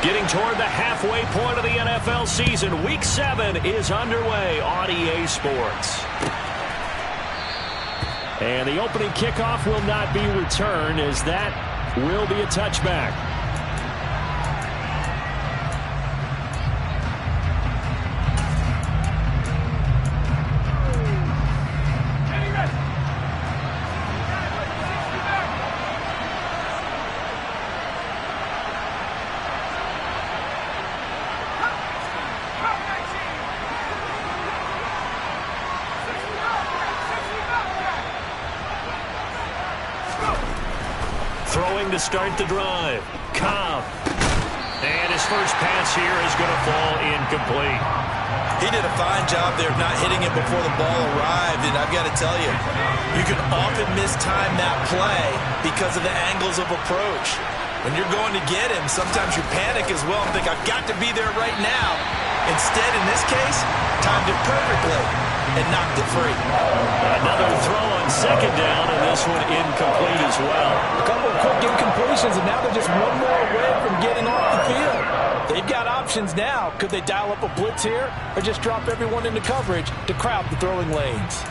Getting toward the halfway point of the NFL season, Week 7 is underway on EA Sports. And the opening kickoff will not be returned, as that will be a touchback. Throwing to start the drive. Cobb. And his first pass here is going to fall incomplete. He did a fine job there of not hitting it before the ball arrived. And I've got to tell you, you can often mistime that play because of the angles of approach. When you're going to get him, sometimes you panic as well and think, I've got to be there right now. Instead, in this case, timed it perfectly and knocked it free. Another throw on second down, and this one incomplete as well. A couple of quick incompletions, and now they're just one more away from getting off the field. They've got options now. Could they dial up a blitz here or just drop everyone into coverage to crowd the throwing lanes?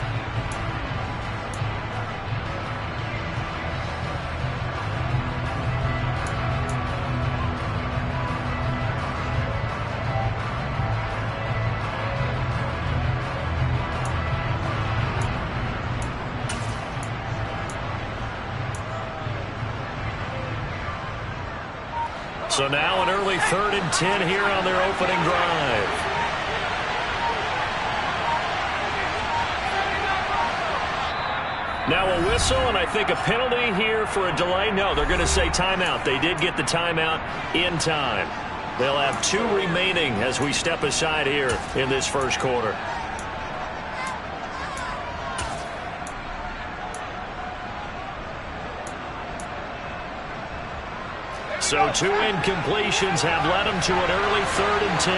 So now an early 3rd and 10 here on their opening drive. Now a whistle, and I think a penalty here for a delay. No, they're going to say timeout. They did get the timeout in time. They'll have 2 remaining as we step aside here in this first quarter. So 2 incompletions have led them to an early 3rd and 10.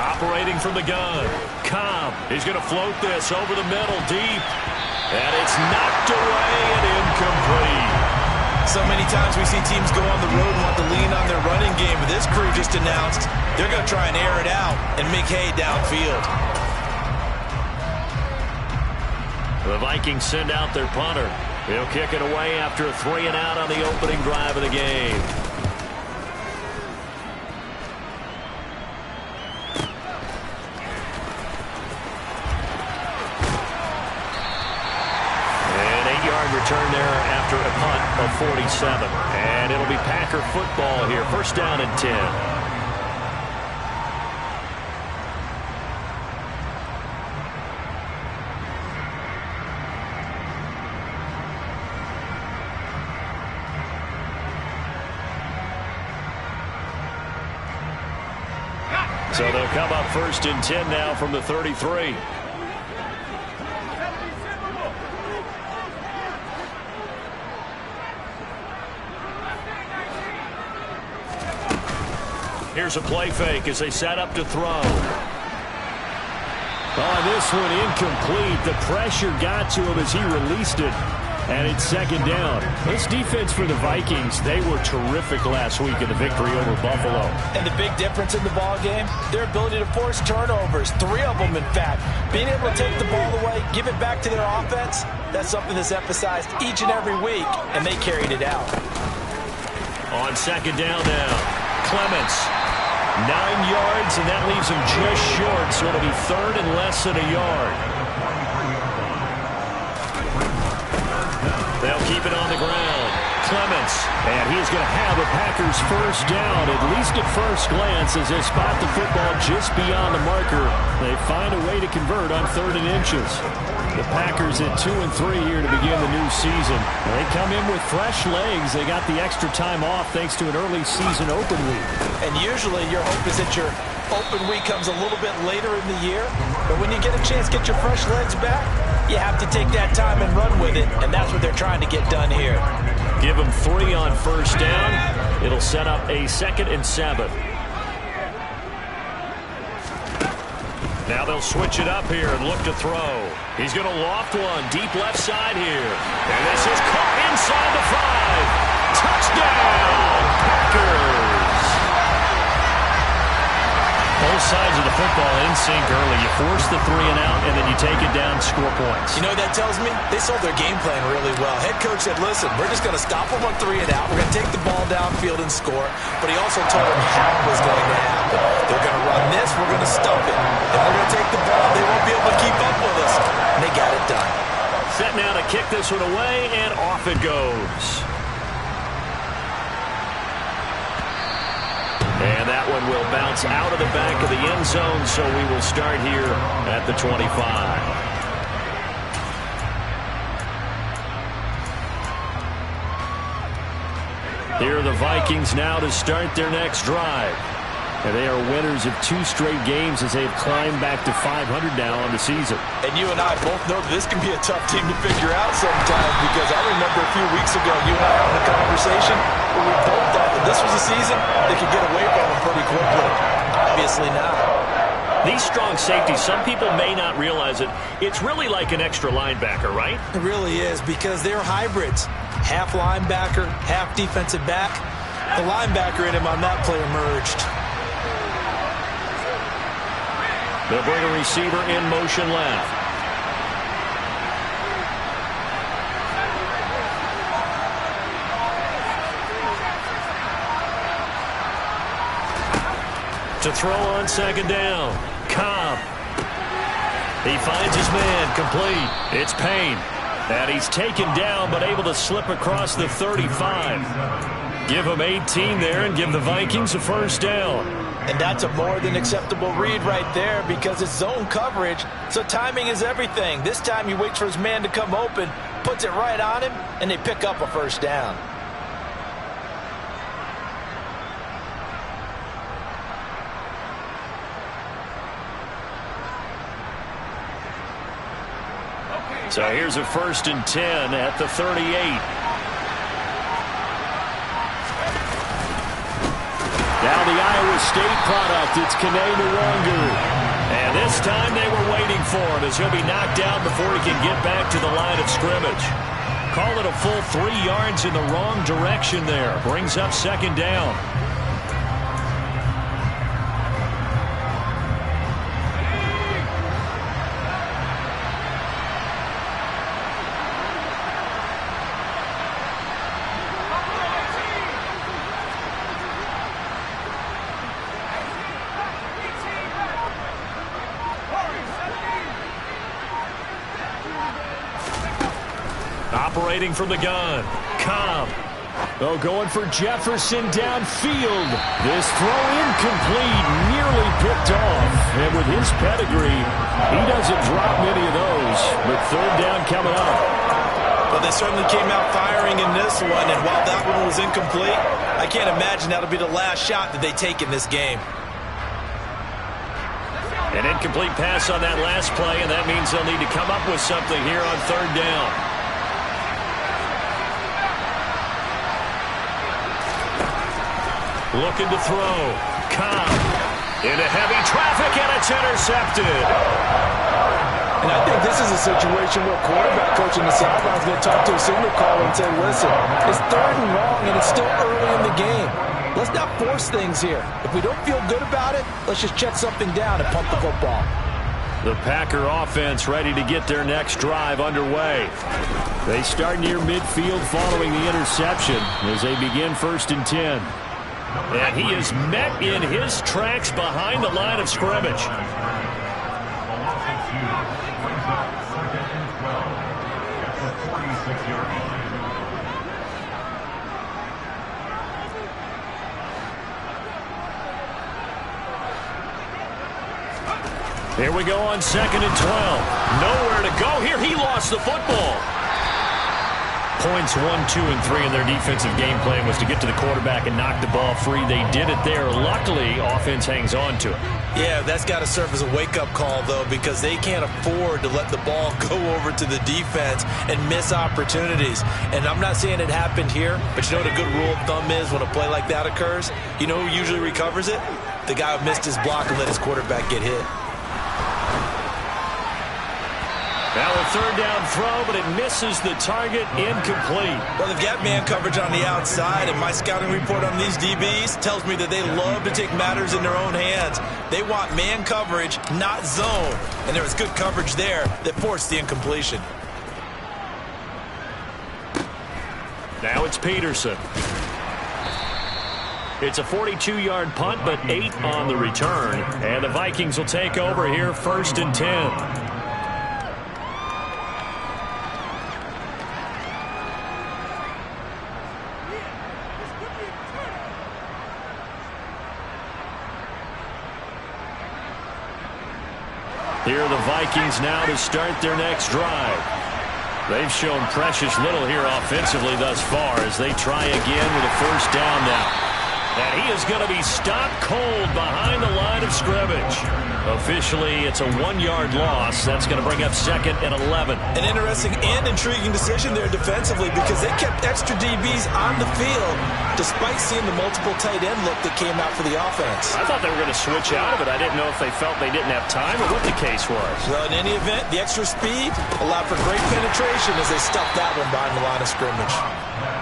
Operating from the gun. Cobb is going to float this over the middle deep. And it's knocked away and incomplete. So many times we see teams go on the road and want to lean on their running game. But this crew just announced they're going to try and air it out and make hay downfield. The Vikings send out their punter. He'll kick it away after a 3-and-out on the opening drive of the game. An 8-yard return there after a punt of 47. And it'll be Packer football here. First down and 10. So they'll come up 1st and 10 now from the 33. Here's a play fake as they set up to throw. On this one, incomplete. The pressure got to him as he released it. And it's 2nd down. This defense for the Vikings, they were terrific last week in the victory over Buffalo. And the big difference in the ball game, their ability to force turnovers. 3 of them, in fact. Being able to take the ball away, give it back to their offense, that's something that's emphasized each and every week, and they carried it out. On 2nd down now, Clements. 9 yards, and that leaves him just short, so it'll be 3rd and less than a yard. They'll keep it on the ground. Clements, and he's going to have the Packers first down, at least at first glance, as they spot the football just beyond the marker. They find a way to convert on 3rd and inches. The Packers at 2-3 here to begin the new season. They come in with fresh legs. They got the extra time off thanks to an early season open week. And usually your hope is that your open week comes a little bit later in the year. But when you get a chance to get your fresh legs back, you have to take that time and run with it. And that's what they're trying to get done here. Give them 3 on first down. It'll set up a 2nd and 7. Now they'll switch it up here and look to throw. He's going to loft one deep left side here. And this is caught inside the 5. Touchdown, Packers. Both sides of the football in sync early. You force the 3 and out, and then you take it down, score points. You know what that tells me? They sold their game plan really well. Head coach said, listen, we're just going to stop them on 3 and out. We're going to take the ball downfield and score. But he also told them how it was going to happen. They're going to run this. We're going to stump it. And we're going to take the ball. They won't be able to keep up with us. And they got it done. Set now to kick this one away, and off it goes. And that one will bounce out of the back of the end zone, so we will start here at the 25. Here are the Vikings now to start their next drive. And they are winners of 2 straight games as they have climbed back to 500 now on the season. And you and I both know that this can be a tough team to figure out sometimes, because I remember a few weeks ago you and I having a conversation where we both thought that this was a season they could get away from them pretty quickly. Obviously not. These strong safeties, some people may not realize it. It's really like an extra linebacker, right? It really is, because they're hybrids. Half linebacker, half defensive back. The linebacker in him on that play emerged. They'll bring a receiver in motion left. To throw on second down. Cobb. He finds his man, complete. It's Payne. And he's taken down, but able to slip across the 35. Give him 18 there and give the Vikings a first down. And that's a more than acceptable read right there, because it's zone coverage, so timing is everything. This time he waits for his man to come open, puts it right on him, and they pick up a first down. So here's a 1st and 10 at the 38. Now the Iowa State product, it's Kene Nwangwu. And this time they were waiting for him, as he'll be knocked out before he can get back to the line of scrimmage. Call it a full 3 yards in the wrong direction there. Brings up second down. Operating from the gun. Cobb. Oh, going for Jefferson downfield. This throw incomplete, nearly picked off. And with his pedigree, he doesn't drop many of those. But third down coming up. Well, they certainly came out firing in this one, and while that one was incomplete, I can't imagine that'll be the last shot that they take in this game. An incomplete pass on that last play, and that means they'll need to come up with something here on third down. Looking to throw. Cobb into heavy traffic, and it's intercepted. And I think this is a situation where quarterback coach in the sideline is going to talk to a signal caller and say, listen, it's 3rd and long, and it's still early in the game. Let's not force things here. If we don't feel good about it, let's just check something down and pump the football. The Packer offense ready to get their next drive underway. They start near midfield following the interception as they begin 1st and 10. And he is met in his tracks behind the line of scrimmage. Here we go on 2nd and 12. Nowhere to go here. He lost the football. Points 1, 2, and 3 in their defensive game plan was to get to the quarterback and knock the ball free. They did it there. Luckily, offense hangs on to it. Yeah, that's got to serve as a wake-up call, though, because they can't afford to let the ball go over to the defense and miss opportunities. And I'm not saying it happened here, but you know what a good rule of thumb is when a play like that occurs? You know who usually recovers it? The guy who missed his block and let his quarterback get hit. Now a third down throw, but it misses the target, incomplete. Well, they've got man coverage on the outside, and my scouting report on these DBs tells me that they love to take matters in their own hands. They want man coverage, not zone. And there was good coverage there that forced the incompletion. Now it's Peterson. It's a 42-yard punt, but 8 on the return. And the Vikings will take over here, 1st and 10. Here are the Vikings now to start their next drive. They've shown precious little here offensively thus far as they try again with a first down now. And he is going to be stopped cold behind the line of scrimmage. Officially, it's a 1-yard loss. That's going to bring up 2nd and 11. An interesting and intriguing decision there defensively because they kept extra DBs on the field despite seeing the multiple tight end look that came out for the offense. I thought they were going to switch out of it. I didn't know if they felt they didn't have time or what the case was. Well, in any event, the extra speed allowed for great penetration as they stuffed that one behind the line of scrimmage.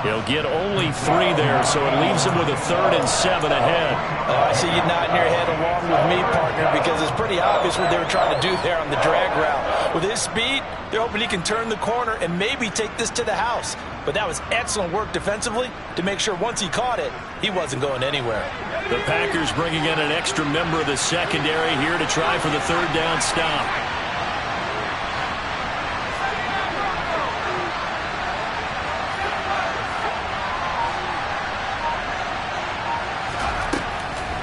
He'll get only 3 there, so it leaves him with a 3rd and 7 ahead. I see you nodding your head along with me, partner, because it's pretty obvious what they were trying to do there on the drag route. With his speed, they're hoping he can turn the corner and maybe take this to the house. But that was excellent work defensively to make sure once he caught it, he wasn't going anywhere. The Packers bringing in an extra member of the secondary here to try for the 3rd down stop.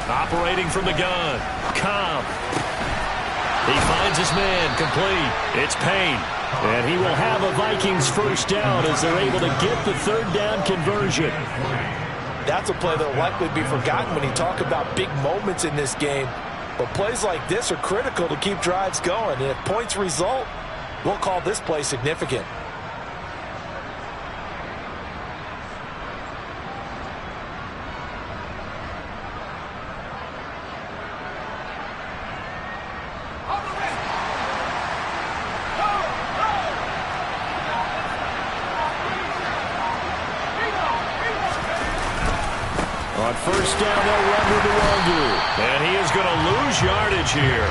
Operating from the gun, Cobb. He finds his man, complete. It's Payne. And he will have a Vikings first down as they're able to get the 3rd down conversion. That's a play that will likely be forgotten when you talk about big moments in this game. But plays like this are critical to keep drives going. And if points result, we'll call this play significant. On first down, they'll run with the Wongu. And he is going to lose yardage here.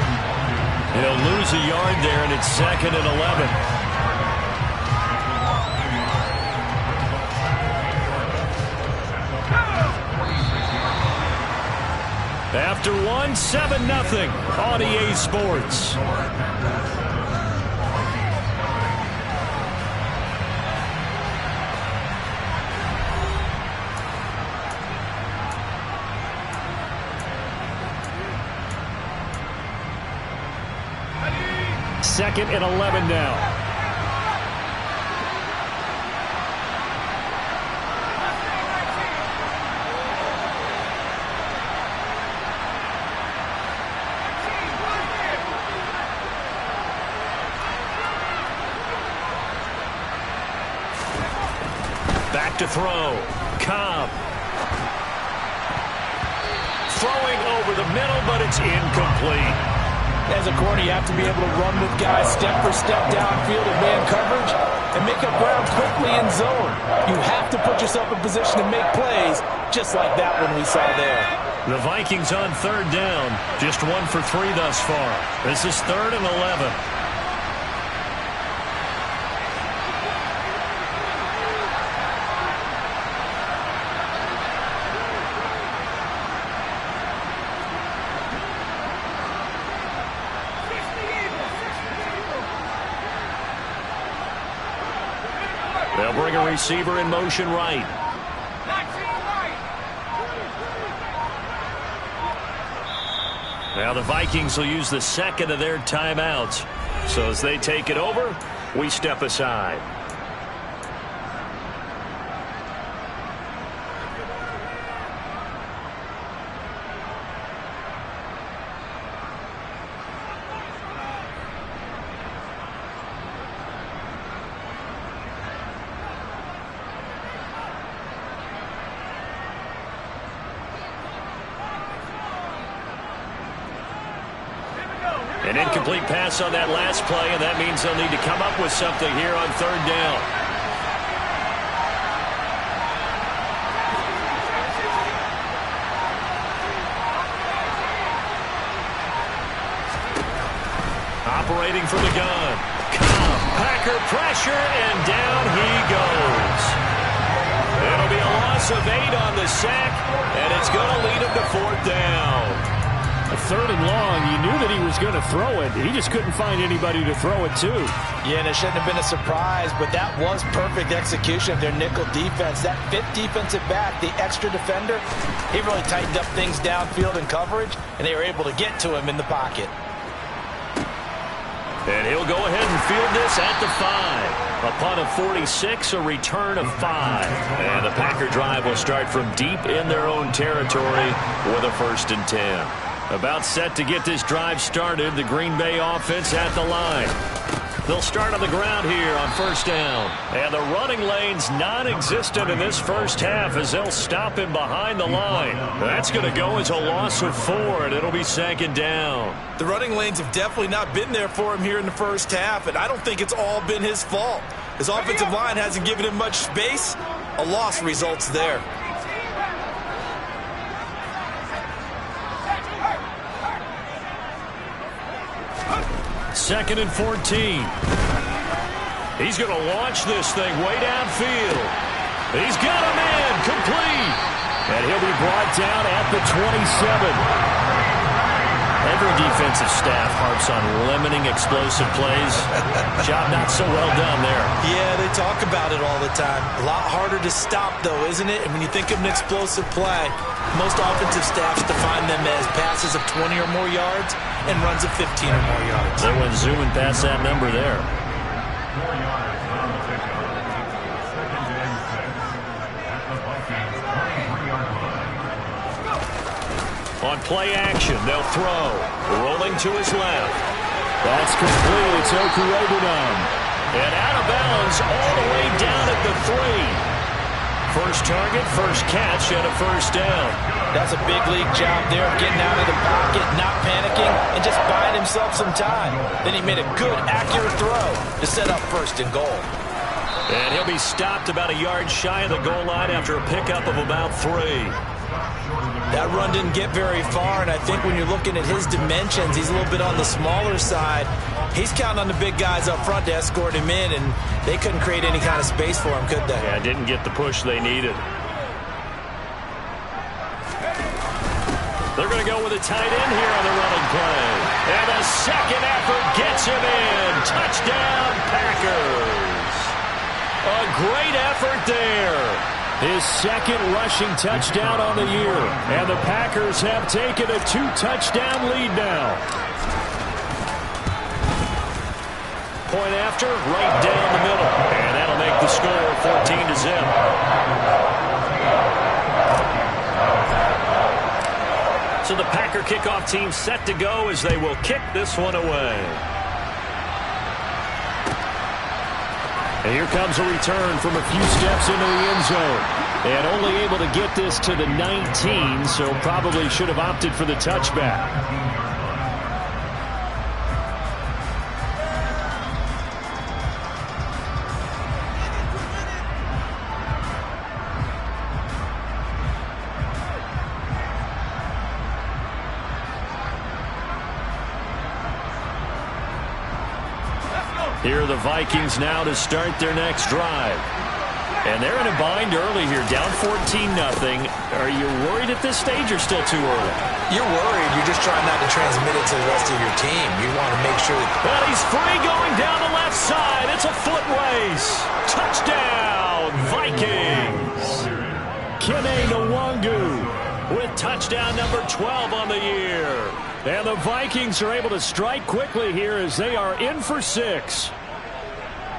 He'll lose a yard there, and it's 2nd and 11. After 7-0 on EA Sports. Second and 11 now. Back to throw. Cobb. Throwing over the middle, but it's incomplete. As a corner, you have to be able to run with guys step for step downfield in man coverage and make up ground quickly in zone. You have to put yourself in position to make plays just like that one we saw there. The Vikings on 3rd down, just 1 for 3 thus far. This is 3rd and 11. They'll bring a receiver in motion right. Now the Vikings will use the 2nd of their timeouts. So as they take it over, we step aside. An incomplete pass on that last play, and that means they'll need to come up with something here on third down. Operating from the gun. Packer pressure, and down he goes. It'll be a loss of 8 on the sack, and it's going to lead him to fourth down. A third and long, you knew that he was going to throw it. He just couldn't find anybody to throw it to. Yeah, and it shouldn't have been a surprise, but that was perfect execution of their nickel defense. That fifth defensive back, the extra defender, he really tightened up things downfield in coverage, and they were able to get to him in the pocket. And he'll go ahead and field this at the 5. A punt of 46, a return of 5. And the Packer drive will start from deep in their own territory with a 1st and 10. About set to get this drive started, the Green Bay offense at the line. They'll start on the ground here on 1st down. And the running lane's non-existent in this first half as they'll stop him behind the line. That's going to go as a loss of 4, and it'll be 2nd down. The running lanes have definitely not been there for him here in the first half, and I don't think it's all been his fault. His offensive line hasn't given him much space. A loss results there. 2nd and 14. He's going to launch this thing way downfield. He's got a man complete. And he'll be brought down at the 27. Every defensive staff harps on limiting explosive plays. Job not so well done there. Yeah, they talk about it all the time. A lot harder to stop, though, isn't it? And when you think of an explosive play, most offensive staffs define them as passes of 20 or more yards and runs of 15 or more yards. They went zooming past that number there. On play action, they'll throw. Rolling to his left. That's complete. It's Okurebunom. And out of bounds all the way down at the 3. First target, first catch, and a 1st down. That's a big league job there of getting out of the pocket, not panicking, and just buying himself some time. Then he made a good, accurate throw to set up 1st and goal. And he'll be stopped about a yard shy of the goal line after a pickup of about 3. That run didn't get very far, and I think when you're looking at his dimensions, he's a little bit on the smaller side. He's counting on the big guys up front to escort him in, and they couldn't create any kind of space for him, could they? Yeah, didn't get the push they needed. They're going to go with a tight end here on the running play. And a second effort gets him in. Touchdown, Packers. A great effort there. His 2nd rushing touchdown on the year. And the Packers have taken a 2-touchdown lead now. Point after, right down the middle. And that'll make the score 14-0. So the Packer kickoff team set to go as they will kick this one away. And here comes a return from a few steps into the end zone. And only able to get this to the 19, so probably should have opted for the touchback. Here are the Vikings now to start their next drive. And they're in a bind early here, down 14-0. Are you worried at this stage or still too early? You're worried. You're just trying not to transmit it to the rest of your team. You want to make sure that... Well, he's free going down the left side. It's a foot race. Touchdown, Vikings. Kene Nwangu with touchdown number 12 on the year. And the Vikings are able to strike quickly here as they are in for 6.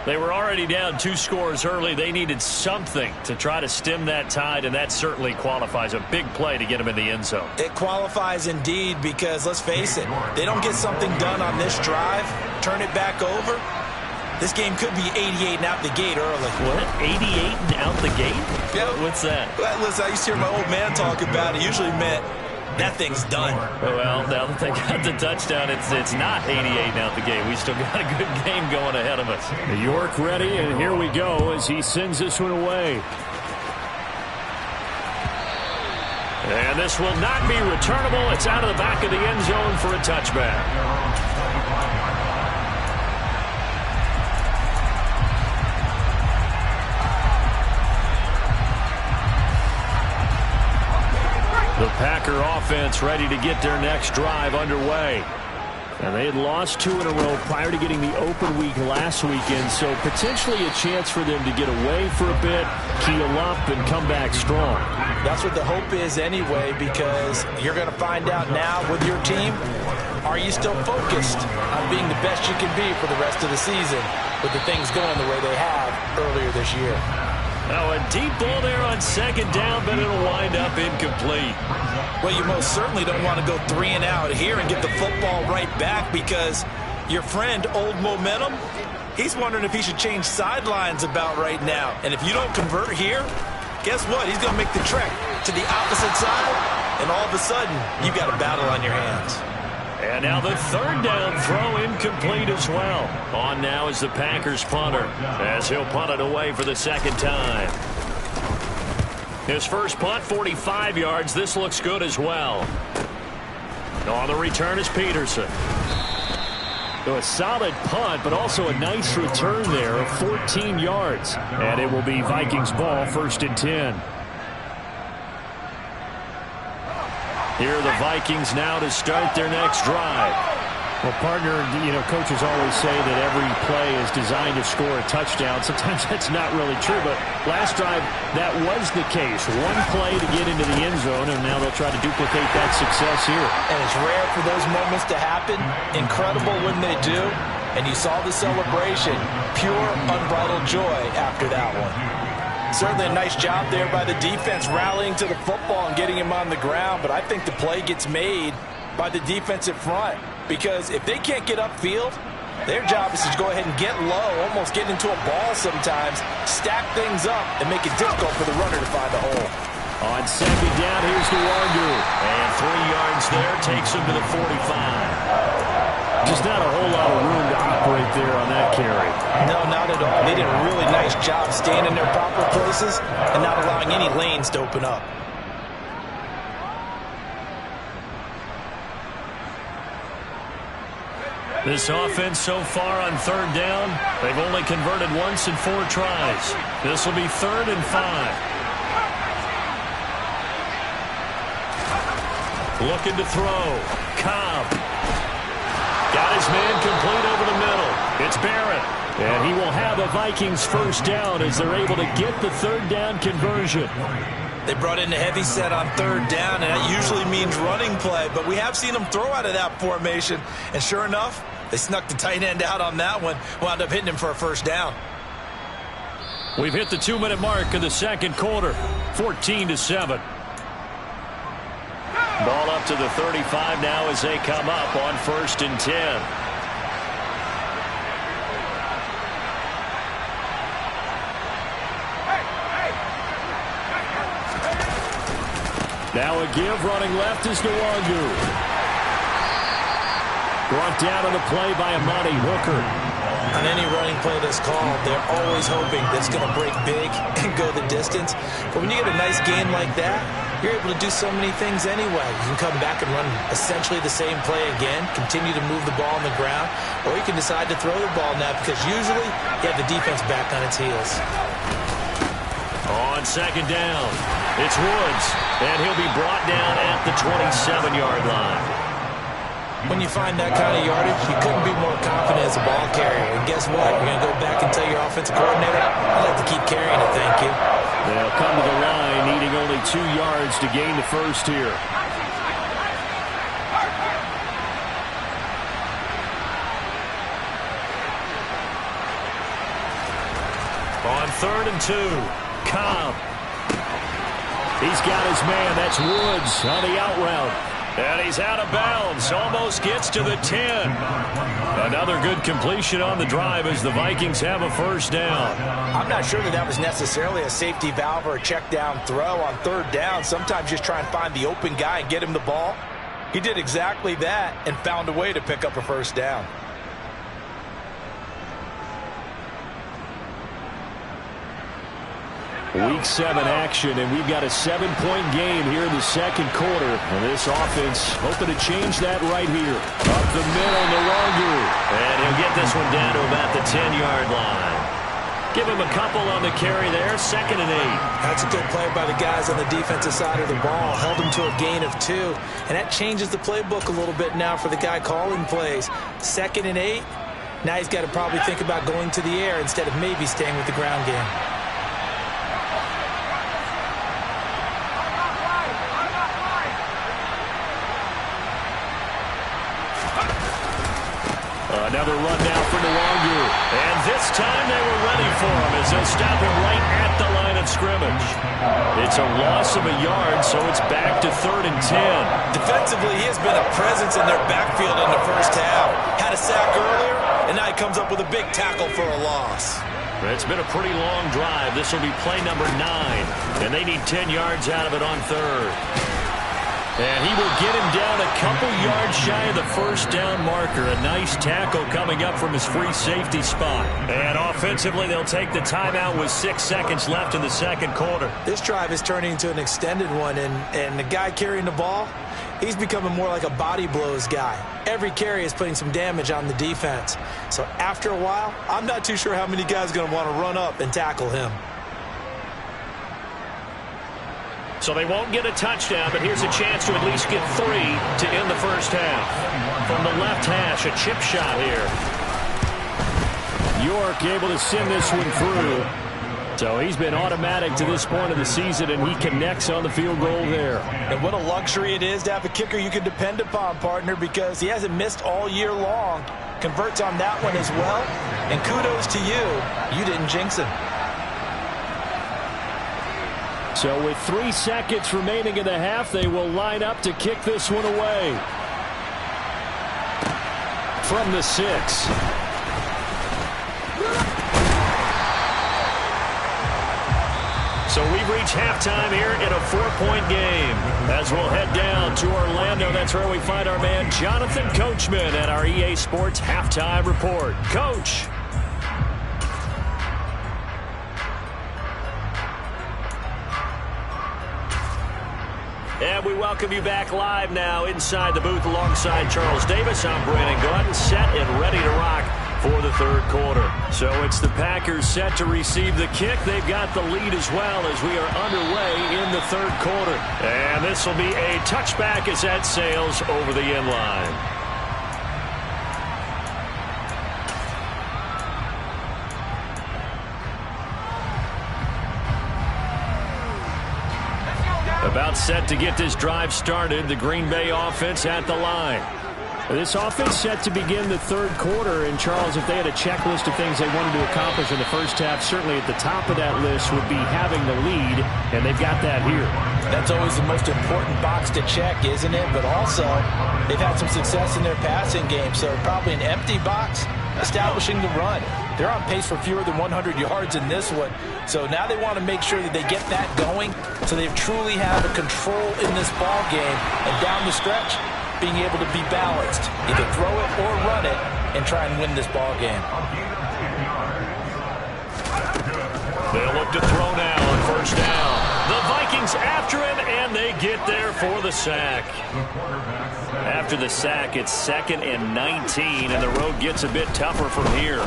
They were already down 2 scores early. They needed something to try to stem that tide, and that certainly qualifies. A big play to get them in the end zone. It qualifies indeed because, let's face it, they don't get something done on this drive, turn it back over. This game could be 88 and out the gate early. What? 88 and out the gate? Yeah. What's that? Well, listen, I used to hear my old man talk about it. Usually meant that thing's done. Well, now that they got the touchdown, it's not 88 now at the game. We still got a good game going ahead of us. York ready, and here we go as he sends this one away. And this will not be returnable. It's out of the back of the end zone for a touchback. The Packer offense ready to get their next drive underway. And they had lost 2 in a row prior to getting the open week last weekend, so potentially a chance for them to get away for a bit, keel up, and come back strong. That's what the hope is anyway, because you're going to find out now with your team, are you still focused on being the best you can be for the rest of the season with the things going the way they have earlier this year? Now a deep ball there on second down, but it'll wind up incomplete. Well, you most certainly don't want to go 3 and out here and get the football right back, because your friend, Old Momentum, he's wondering if he should change sidelines about right now. And if you don't convert here, guess what? He's going to make the trek to the opposite side, and all of a sudden, you've got a battle on your hands. And now the third down throw incomplete as well. On now is the Packers punter, as he'll punt it away for the second time. His first punt, 45 yards. This looks good as well. On the return is Peterson. So a solid punt, but also a nice return there of 14 yards. And it will be Vikings ball, 1st and 10. Here are the Vikings now to start their next drive. Well, partner, coaches always say that every play is designed to score a touchdown. Sometimes that's not really true, but last drive, that was the case. One play to get into the end zone, and now they'll try to duplicate that success here. And it's rare for those moments to happen. Incredible when they do. And you saw the celebration. Pure, unbridled joy after that one. Certainly a nice job there by the defense rallying to the football and getting him on the ground, but I think the play gets made by the defensive front, because if they can't get upfield, their job is to go ahead and get low, almost get into a ball sometimes, stack things up, and make it difficult for the runner to find a hole. On second down, here's Nwangu. And 3 yards there, takes him to the 45. Just not a whole lot of room to operate there on that carry. No, not at all. They did a really nice job staying in their proper places and not allowing any lanes to open up. This offense so far on 3rd down, they've only converted once in 4 tries. This will be 3rd and 5. Looking to throw. Cobb. Got his man complete over the middle. It's Barrett. And he will have a Vikings first down as they're able to get the 3rd down conversion. They brought in a heavy set on 3rd down, and that usually means running play. But we have seen them throw out of that formation. And sure enough, they snuck the tight end out on that one. Wound up hitting him for a first down. We've hit the 2-minute mark of the second quarter. 14-7. Ball up to the 35 now as they come up on 1st and 10. Now a give, running left is Nwangu. Brought down on the play by Amani Hooker. On any running play that's called, they're always hoping that it's going to break big and go the distance. But when you get a nice game like that, you're able to do so many things anyway. You can come back and run essentially the same play again, continue to move the ball on the ground, or you can decide to throw the ball now, because usually you have the defense back on its heels. On second down, it's Woods, and he'll be brought down at the 27-yard line. When you find that kind of yardage, you couldn't be more confident as a ball carrier. And guess what? You're going to go back and tell your offensive coordinator, I'd like to keep carrying it, thank you. They'll come to the line, needing only 2 yards to gain the first here. On 3rd and 2, Cobb. He's got his man. That's Woods on the out route. And he's out of bounds. Almost gets to the 10. Another good completion on the drive as the Vikings have a first down. I'm not sure that was necessarily a safety valve or a check down throw on third down. Sometimes just try and find the open guy and get him the ball. He did exactly that and found a way to pick up a first down. Week 7 action, and we've got a 7-point game here in the second quarter. And this offense hoping to change that right here. Up the middle, no longer. And he'll get this one down to about the 10-yard line. Give him a couple on the carry there, 2nd and 8. That's a good play by the guys on the defensive side of the ball. Held him to a gain of 2. And that changes the playbook a little bit now for the guy calling plays. 2nd and 8. Now he's got to probably think about going to the air instead of maybe staying with the ground game. Another run now for Nwangu. And this time they were ready for him as they'll stop him right at the line of scrimmage. It's a loss of a yard, so it's back to 3rd and 10. Defensively, he has been a presence in their backfield in the first half. Had a sack earlier, and now he comes up with a big tackle for a loss. It's been a pretty long drive. This will be play number 9, and they need 10 yards out of it on 3rd. And he will get him down a couple yards shy of the first down marker. A nice tackle coming up from his free safety spot. And offensively, they'll take the timeout with 6 seconds left in the second quarter. This drive is turning into an extended one, and the guy carrying the ball, he's becoming more like a body blows guy. Every carry is putting some damage on the defense. So after a while, I'm not too sure how many guys are going to want to run up and tackle him. So they won't get a touchdown, but here's a chance to at least get 3 to end the first half. From the left hash, a chip shot here. York able to send this one through. So he's been automatic to this point of the season, and he connects on the field goal there. And what a luxury it is to have a kicker you can depend upon, partner, because he hasn't missed all year long. Converts on that one as well. And kudos to you. You didn't jinx him. So with 3 seconds remaining in the half, they will line up to kick this one away. From the 6. So we've reached halftime here in a 4-point game. As we'll head down to Orlando, that's where we find our man Jonathan Coachman at our EA Sports Halftime Report. Coach. And we welcome you back live now inside the booth alongside Charles Davis. I'm Brandon Gordon, set and ready to rock for the third quarter. So it's the Packers set to receive the kick. They've got the lead as well as we are underway in the third quarter. And this will be a touchback as that sails over the end line. About set to get this drive started. The Green Bay offense at the line. This offense set to begin the third quarter. And, Charles, if they had a checklist of things they wanted to accomplish in the first half, certainly at the top of that list would be having the lead, and they've got that here. That's always the most important box to check, isn't it? But also, they've had some success in their passing game, so probably an empty box establishing the run. They're on pace for fewer than 100 yards in this one. So now they want to make sure that they get that going so they truly have a control in this ball game. And down the stretch, being able to be balanced. Either throw it or run it and try and win this ball game. They'll look to throw now on first down. The Vikings after him, and they get there for the sack. After the sack, it's 2nd and 19, and the road gets a bit tougher from here.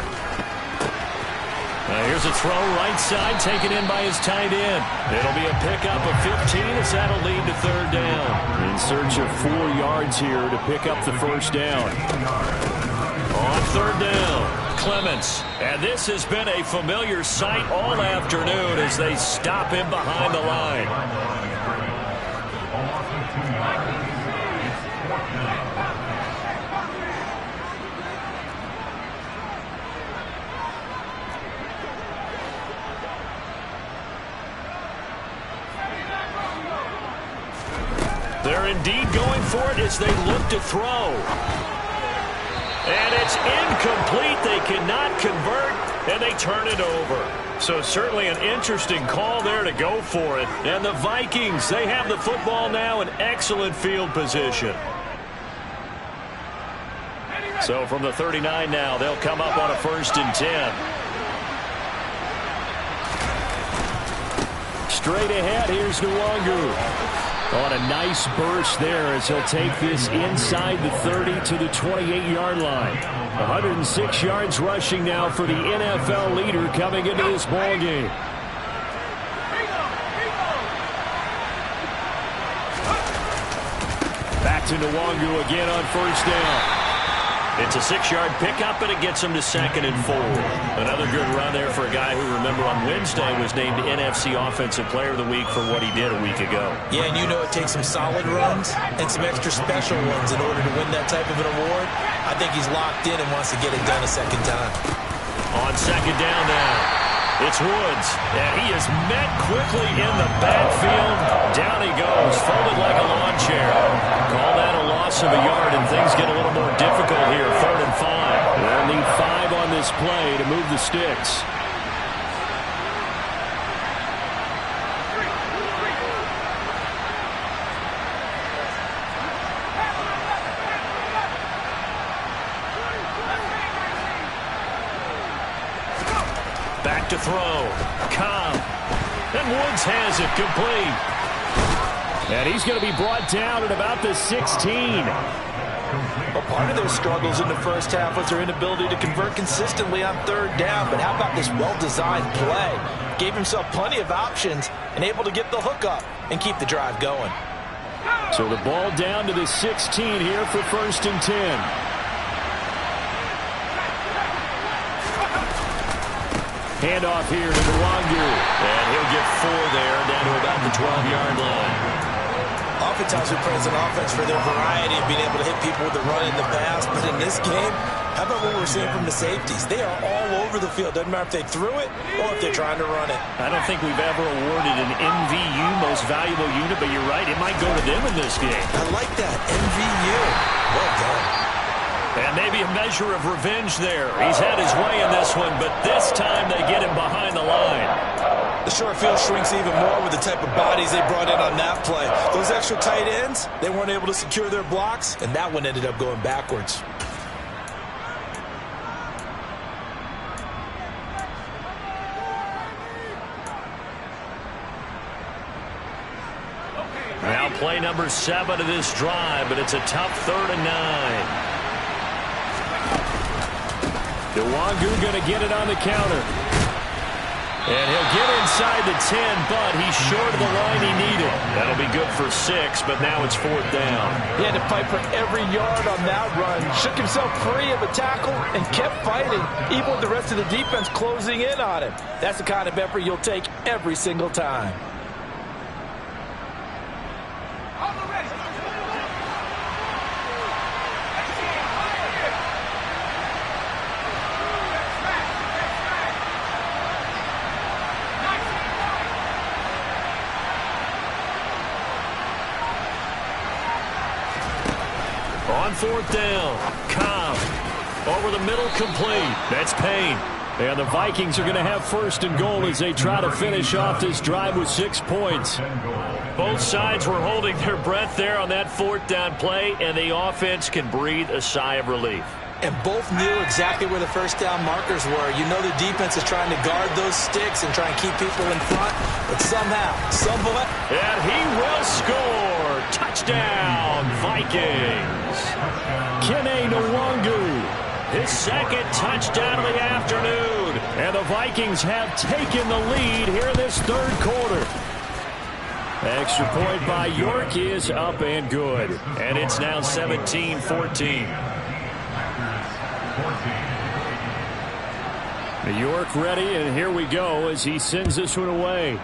Here's a throw right side, taken in by his tight end. It'll be a pickup of 15 as that'll lead to third down. In search of 4 yards here to pick up the first down. On third down, Clements. And this has been a familiar sight all afternoon as they stop him behind the line. They're indeed going for it as they look to throw. And it's incomplete. They cannot convert, and they turn it over. So certainly an interesting call there to go for it. And the Vikings, they have the football now in excellent field position. So from the 39 now, they'll come up on a 1st and 10. Straight ahead, here's Nwangu. On a nice burst there as he'll take this inside the 30 to the 28-yard line. 106 yards rushing now for the NFL leader coming into this ball game. Back to Nwangu again on 1st down. It's a 6-yard pickup, and it gets him to 2nd and 4. Another good run there for a guy who, remember, on Wednesday was named NFC Offensive Player of the Week for what he did a week ago. Yeah, and you know it takes some solid runs and some extra special ones in order to win that type of an award. I think he's locked in and wants to get it done a second time. On 2nd down now, it's Woods, and he is met quickly in the backfield. Down he goes, folded like a lawn chair. Call that a loss of a yard, and things get a little more difficult here. 3rd and 5. They'll need 5 on this play to move the sticks. Back to throw. Cobb. And Woods has it complete. And he's going to be brought down at about the 16. Well, part of their struggles in the first half was their inability to convert consistently on 3rd down. But how about this well-designed play? Gave himself plenty of options and able to get the hook up and keep the drive going. So the ball down to the 16 here for 1st and 10. Handoff here to Nwangu. And he'll get 4 there, down to about the 12-yard line. Oftentimes we praise an offense for their variety of being able to hit people with the run and the pass. But in this game, how about what we're seeing from the safeties? They are all over the field. Doesn't matter if they threw it or if they're trying to run it. I don't think we've ever awarded an MVU, most valuable unit, but you're right, it might go to them in this game. I like that, MVU. Well done. And maybe a measure of revenge there. He's had his way in this one, but this time they get him behind the line. The short field shrinks even more with the type of bodies they brought in on that play. Those extra tight ends, they weren't able to secure their blocks, and that one ended up going backwards. Now play number 7 of this drive, but it's a tough 3rd and 9. Nwangu going to get it on the counter. And he'll get inside the 10, but he's short of the line he needed. That'll be good for 6, but now it's 4th down. He had to fight for every yard on that run. Shook himself free of a tackle and kept fighting, even with the rest of the defense closing in on him. That's the kind of effort you'll take every single time. On 4th down, Cobb over the middle, complete. That's Payne. And the Vikings are going to have 1st and goal as they try to finish off this drive with 6 points. Both sides were holding their breath there on that 4th down play, and the offense can breathe a sigh of relief. And both knew exactly where the 1st down markers were. You know the defense is trying to guard those sticks and try and keep people in front, but somehow, somewhat. And he will score. Touchdown, Vikings. Kene Nwangu, his 2nd touchdown of the afternoon. And the Vikings have taken the lead here in this 3rd quarter. Extra point by York is up and good. And it's now 17-14. York ready, and here we go as he sends this one away.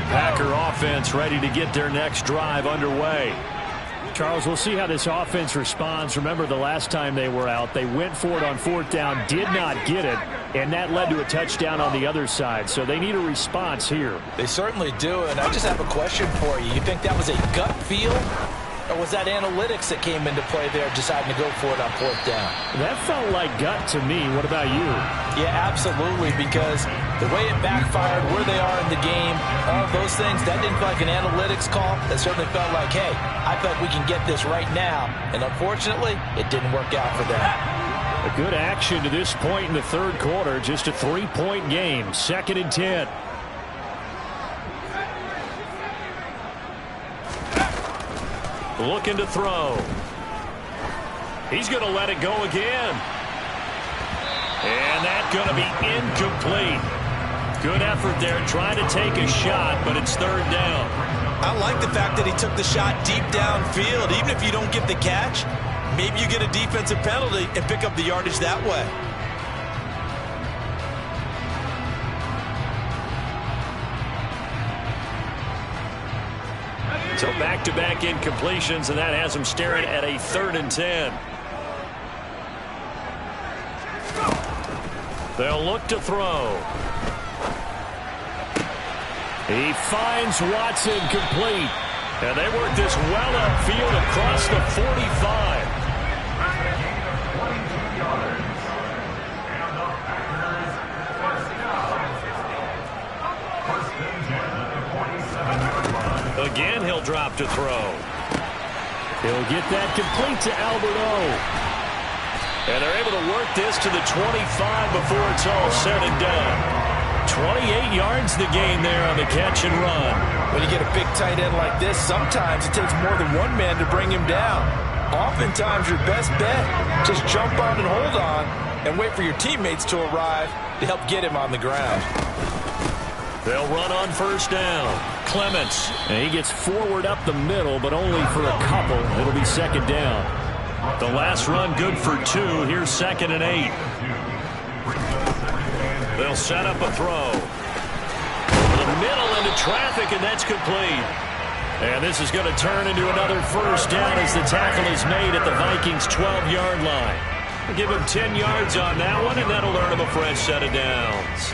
Packer offense ready to get their next drive underway. Charles, we'll see how this offense responds. Remember, the last time they were out, they went for it on 4th down, did not get it, and that led to a touchdown on the other side. So they need a response here. They certainly do, and I just have a question for you. You think that was a gut feel, or was that analytics that came into play there deciding to go for it on 4th down? That felt like gut to me. What about you? Yeah, absolutely, because the way it backfired, where they are in the game, all those things, that didn't feel like an analytics call. That certainly felt like, hey, I feel like we can get this right now. And unfortunately, it didn't work out for them. A good action to this point in the 3rd quarter. Just a 3-point game. 2nd and 10. Looking to throw. He's going to let it go again. And that's going to be incomplete. Good effort there trying to take a shot, but it's 3rd down. I like the fact that he took the shot deep downfield. Even if you don't get the catch, maybe you get a defensive penalty and pick up the yardage that way. So back-to-back incompletions, and that has him staring at a 3rd and 10. They'll look to throw. He finds Watson complete. And they work this well upfield across the 45. Again, he'll drop to throw. He'll get that complete to Albert O. And they're able to work this to the 25 before it's all said and done. 28 yards the game there on the catch and run. When you get a big tight end like this, sometimes it takes more than one man to bring him down. Oftentimes, your best bet, just jump on and hold on and wait for your teammates to arrive to help get him on the ground. They'll run on 1st down. Clements. And he gets forward up the middle, but only for a couple. It'll be 2nd down. The last run good for 2. Here's 2nd and 8. They'll set up a throw. Over the middle into traffic, and that's complete. And this is going to turn into another 1st down as the tackle is made at the Vikings' 12-yard line. We'll give him 10 yards on that one, and that'll earn him a fresh set of downs.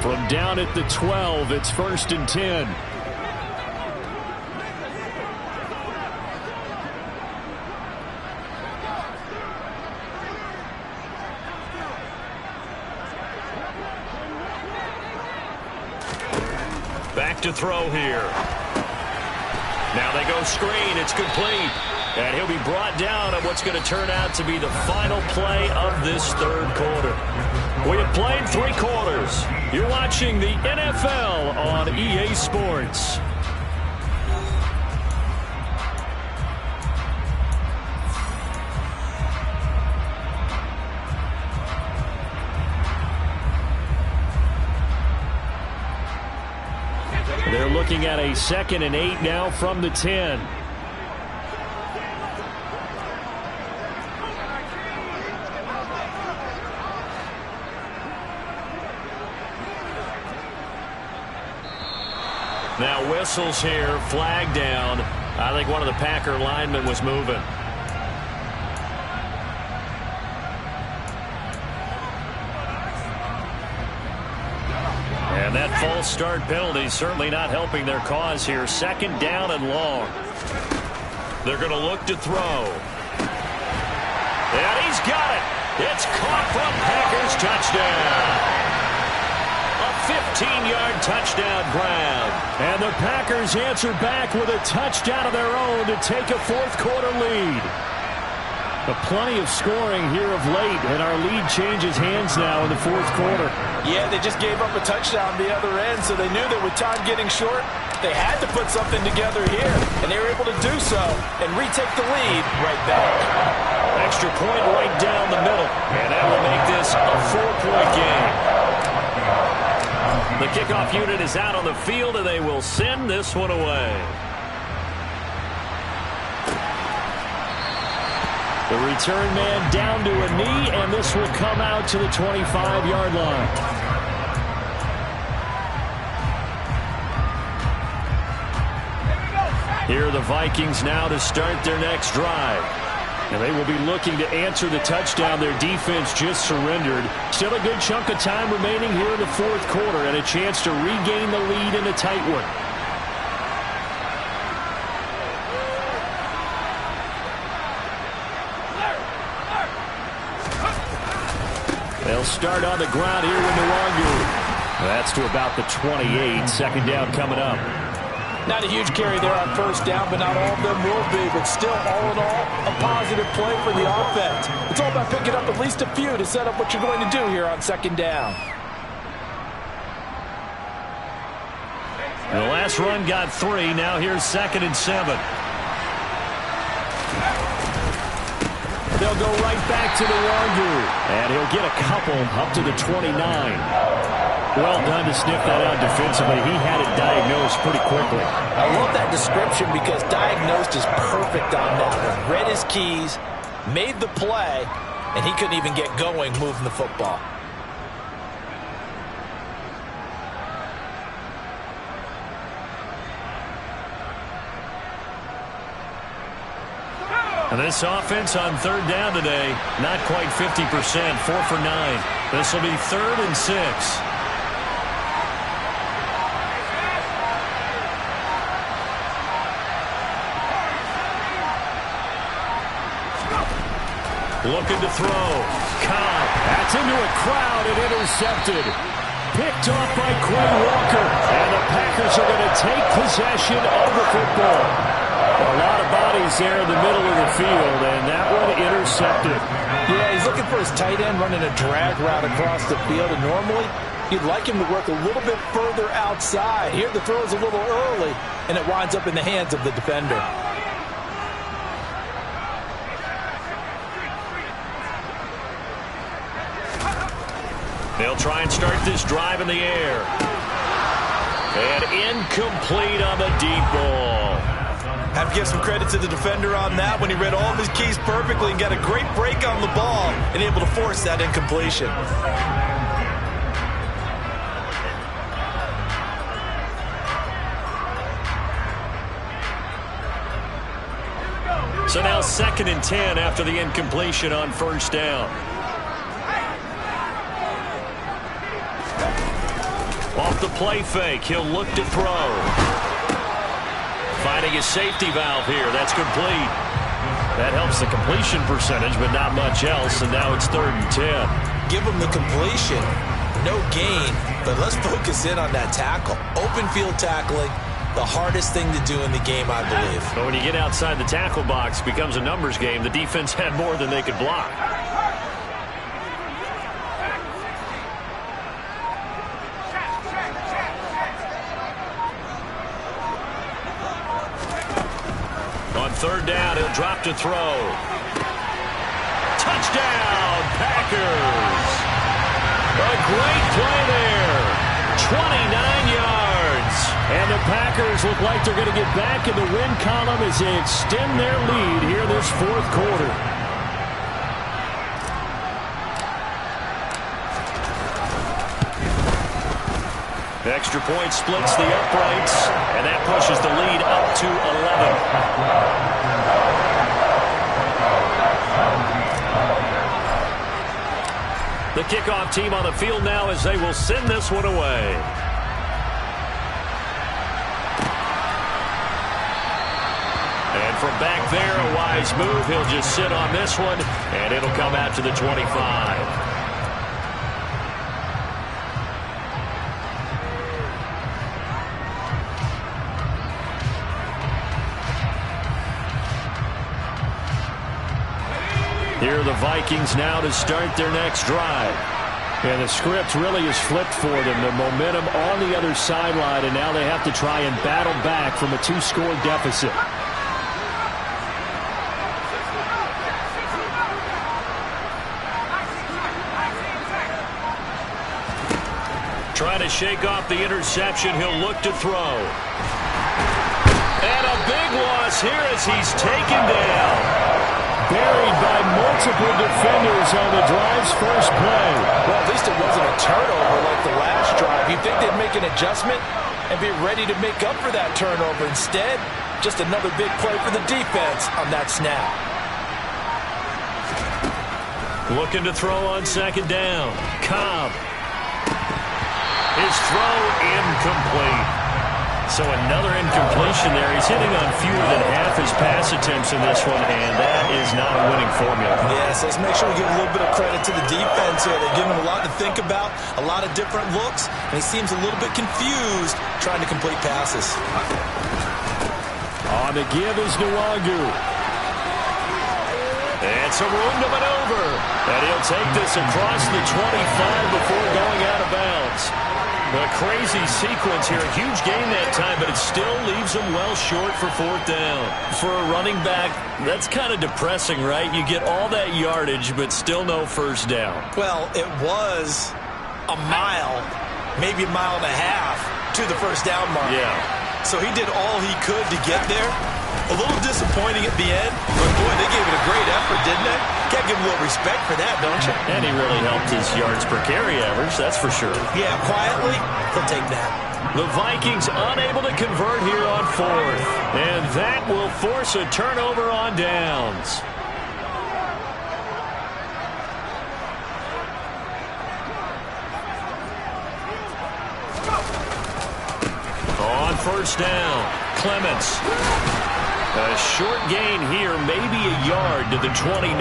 From down at the 12, it's 1st and 10. Back to throw here. Now they go screen. It's complete. And he'll be brought down at what's going to turn out to be the final play of this 3rd quarter. We have played 3 quarters. You're watching the NFL on EA Sports. They're looking at a 2nd and 8 now from the 10. Now whistles here, flag down. I think one of the Packer linemen was moving. And that false start penalty certainly not helping their cause here. 2nd down and long. They're going to look to throw. And he's got it. It's caught from Packers. Touchdown. A 15-yard touchdown grab. And the Packers answer back with a touchdown of their own to take a 4th quarter lead. Plenty of scoring here of late, and our lead changes hands now in the 4th quarter. Yeah, they just gave up a touchdown the other end, so they knew that with time getting short, they had to put something together here, and they were able to do so and retake the lead right back. Extra point right down the middle, and that will make this a 4-point game. The kickoff unit is out on the field, and they will send this one away. The return man down to a knee, and this will come out to the 25-yard line. Here are the Vikings now to start their next drive. And they will be looking to answer the touchdown their defense just surrendered. Still a good chunk of time remaining here in the fourth quarter and a chance to regain the lead in a tight one. They'll start on the ground here with Nwangu. That's to about the 28. Second down coming up. Not a huge carry there on first down, but not all of them will be. But still, all in all, a positive play for the offense. It's all about picking up at least a few to set up what you're going to do here on second down. The last run got 3. Now here's 2nd and 7. They'll go right back to Nwangu. And he'll get a couple up to the 29. Well done to sniff that out defensively. He had it diagnosed pretty quickly. I love that description because diagnosed is perfect on that one. Read his keys, made the play, and he couldn't even get going moving the football. And this offense on third down today, not quite 50%, 4 for 9. This will be 3rd and 6. Looking to throw. Cobb. That's into a crowd and intercepted. Picked off by Quay Walker. And the Packers are going to take possession of the football. A lot of bodies there in the middle of the field, and that one intercepted. Yeah, he's looking for his tight end running a drag route across the field, and normally you'd like him to work a little bit further outside. Here the throw is a little early, and it winds up in the hands of the defender. They'll try and start this drive in the air. And incomplete on the deep ball. Have to give some credit to the defender on that when he read all of his keys perfectly and got a great break on the ball and able to force that incompletion. So now 2nd and 10 after the incompletion on first down. Off the play fake, he'll look to throw. Finding his safety valve here. That's complete. That helps the completion percentage, but not much else. And now it's 3rd and 10. Give him the completion. No gain, but let's focus in on that tackle. Open field tackling, the hardest thing to do in the game, I believe. But when you get outside the tackle box, it becomes a numbers game. The defense had more than they could block. Third down, he'll drop to throw. Touchdown, Packers. A great play there. 29 yards. And the Packers look like they're going to get back in the win column as they extend their lead here this fourth quarter. The extra point splits the uprights, and that pushes the lead up to 11. The kickoff team on the field now as they will send this one away. And from back there, a wise move. He'll just sit on this one, and it'll come out to the 25. Here are the Vikings now to start their next drive. And the script really is flipped for them. The momentum on the other sideline, and now they have to try and battle back from a 2-score deficit. Trying to shake off the interception. He'll look to throw. And a big loss here as he's taken down. Buried by multiple defenders on the drive's first play. Well, at least it wasn't a turnover like the last drive. You'd think they'd make an adjustment. and be ready to make up for that turnover. Instead, just another big play for the defense on that snap. Looking to throw on second down. Cobb. His throw incomplete. So another incompletion there. He's hitting on fewer than half his pass attempts in this one, and that is not a winning formula. Yes, let's make sure we give a little bit of credit to the defense here. They're giving him a lot to think about, a lot of different looks, and he seems a little bit confused trying to complete passes. On the give is Nwangu. And some room to maneuver. And he'll take this across the 25 before going out of bounds. A crazy sequence here. A huge gain that time, but it still leaves him well short for fourth down. For a running back, that's kind of depressing, right? You get all that yardage, but still no first down. Well, it was a mile, maybe a mile and a half to the first down mark. Yeah. So he did all he could to get there. A little disappointing at the end, but boy, they gave it a great effort, didn't they? Got to give him a little respect for that, don't you? And he really helped his yards per carry average, that's for sure. Yeah, quietly, he'll take that. The Vikings unable to convert here on fourth. And that will force a turnover on downs. On first down, Clements. A short gain here, maybe a yard to the 29.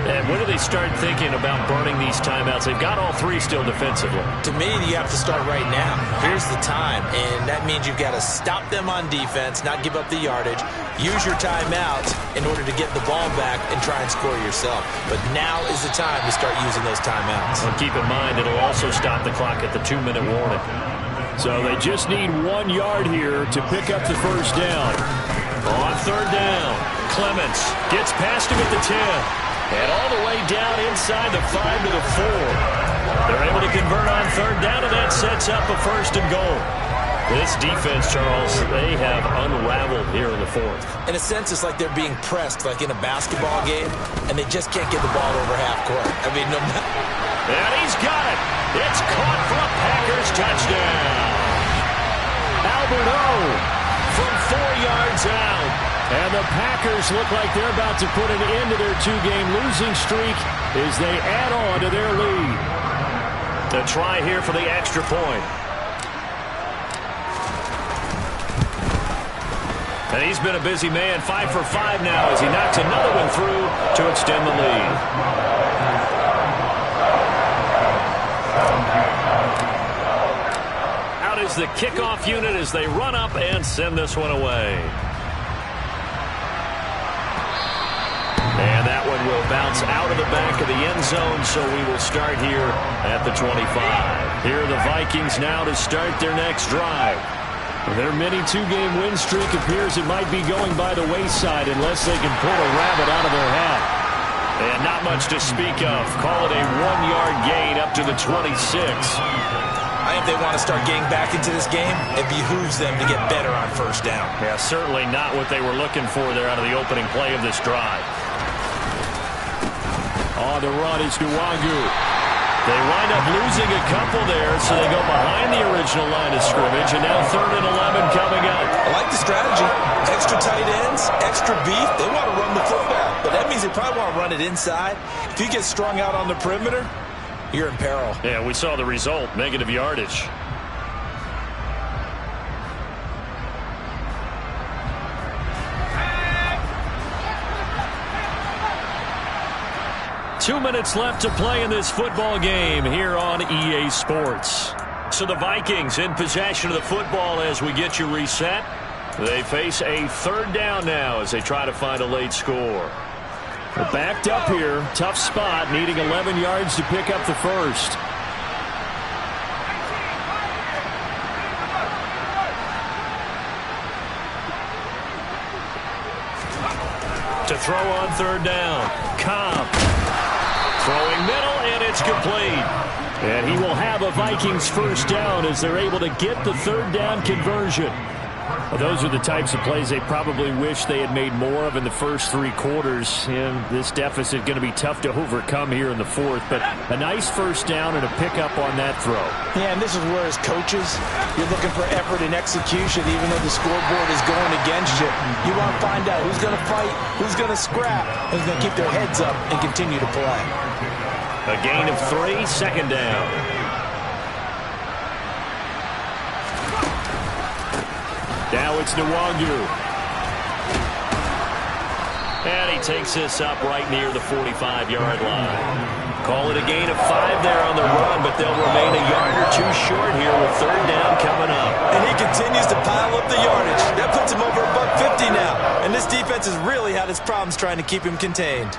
And when do they start thinking about burning these timeouts? They've got all three still defensively. To me, you have to start right now. Here's the time, and that means you've got to stop them on defense, not give up the yardage, use your timeouts in order to get the ball back and try and score yourself. But now is the time to start using those timeouts. And keep in mind, it'll also stop the clock at the 2-minute warning. So they just need 1 yard here to pick up the first down. On third down, Clements gets past him at the 10. And all the way down inside the 5 to the 4. They're able to convert on third down, and that sets up a first and goal. This defense, Charles, they have unraveled here in the fourth. In a sense, it's like they're being pressed, like in a basketball game, and they just can't get the ball over half court. I mean, no matter. And he's got it. It's caught for a Packers touchdown. Albert O from 4 yards out. And the Packers look like they're about to put an end to their 2-game losing streak as they add on to their lead. The try here for the extra point. And he's been a busy man, 5 for 5 now as he knocks another one through to extend the lead. Out is the kickoff unit as they run up and send this one away. And that one will bounce out of the back of the end zone, so we will start here at the 25. Here are the Vikings now to start their next drive. Their mini 2-game win streak appears it might be going by the wayside unless they can pull a rabbit out of their hat. And not much to speak of. Call it a 1-yard gain up to the 26. I think if they want to start getting back into this game, it behooves them to get better on first down. Yeah, certainly not what they were looking for there out of the opening play of this drive. On the run is Nwangu. They wind up losing a couple there, so they go behind the original line of scrimmage, and now 3rd and 11 coming up. I like the strategy. Extra tight ends, extra beef. They want to run the football, but that means they probably want to run it inside. If you get strung out on the perimeter, you're in peril. Yeah, we saw the result, negative yardage. Two minutes left to play in this football game here on EA Sports. So the Vikings in possession of the football as we get you reset. They face a 3rd down now as they try to find a late score. They're backed up here. Tough spot, needing 11 yards to pick up the first. To throw on 3rd down. Cobb. Throwing middle, and it's complete. And he will have a Vikings first down as they're able to get the 3rd down conversion. Well, those are the types of plays they probably wish they had made more of in the first 3 quarters. And this deficit going to be tough to overcome here in the fourth. But a nice first down and a pickup on that throw. Yeah, and this is where, as coaches, you're looking for effort and execution, even though the scoreboard is going against you. You want to find out who's going to fight, who's going to scrap, who's going to keep their heads up and continue to play. A gain of 3, second down. Now it's Nwangu. And he takes this up right near the 45-yard line. Call it a gain of 5 there on the run, but they'll remain a yard or 2 short here with third down coming up. And he continues to pile up the yardage. That puts him over $150 now. And this defense has really had its problems trying to keep him contained.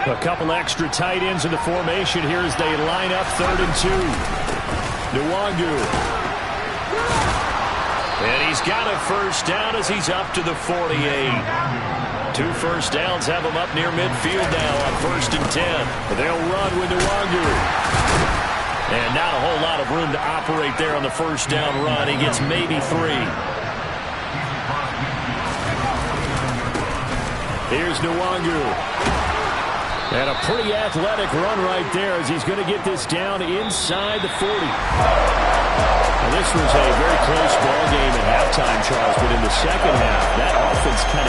A couple extra tight ends in the formation here as they line up 3rd and 2. Nwangu. And he's got a first down as he's up to the 48. 2 first downs have him up near midfield now on 1st and 10. They'll run with Nwangu. And not a whole lot of room to operate there on the first down run. He gets maybe 3. Here's Nwangu. And a pretty athletic run right there as he's going to get this down inside the 40. Now, this was a very close ball game at halftime, Charles, but in the second half, that offense kind of